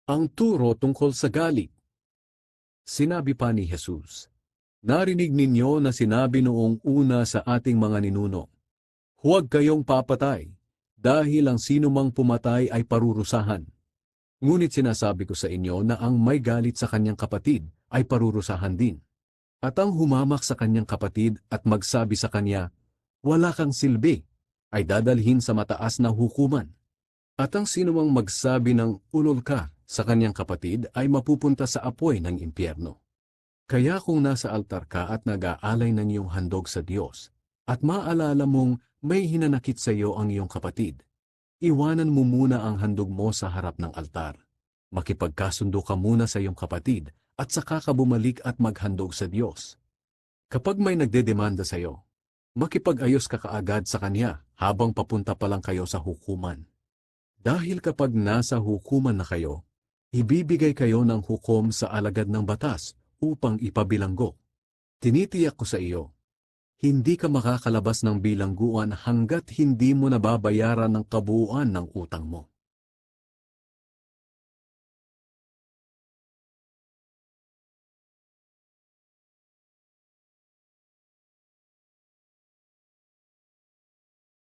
Ang turo tungkol sa galit. Sinabi pa ni Jesus, "Narinig ninyo na sinabi noong una sa ating mga ninuno, huwag kayong papatay, dahil ang sinumang pumatay ay parurusahan. Ngunit sinasabi ko sa inyo na ang may galit sa kanyang kapatid ay parurusahan din. At ang humamak sa kanyang kapatid at magsabi sa kanya, wala kang silbi, ay dadalhin sa mataas na hukuman. At ang sinumang magsabi ng ulol ka sa kanyang kapatid ay mapupunta sa apoy ng impyerno. Kaya kung nasa altar ka at nag-aalay ng iyong handog sa Diyos, at maalala mong may hinanakit sa iyo ang iyong kapatid, iwanan mo muna ang handog mo sa harap ng altar. Makipagkasundo ka muna sa iyong kapatid at saka ka bumalik at maghandog sa Diyos. Kapag may nagdedemanda sa iyo, makipag-ayos ka kaagad sa kanya habang papunta pa lang kayo sa hukuman. Dahil kapag nasa hukuman na kayo, ibibigay kayo ng hukom sa alagad ng batas upang ipabilanggo. Tinitiyak ko sa iyo, hindi ka makakalabas ng bilangguan hanggat hindi mo nababayaran ng kabuuan ng utang mo.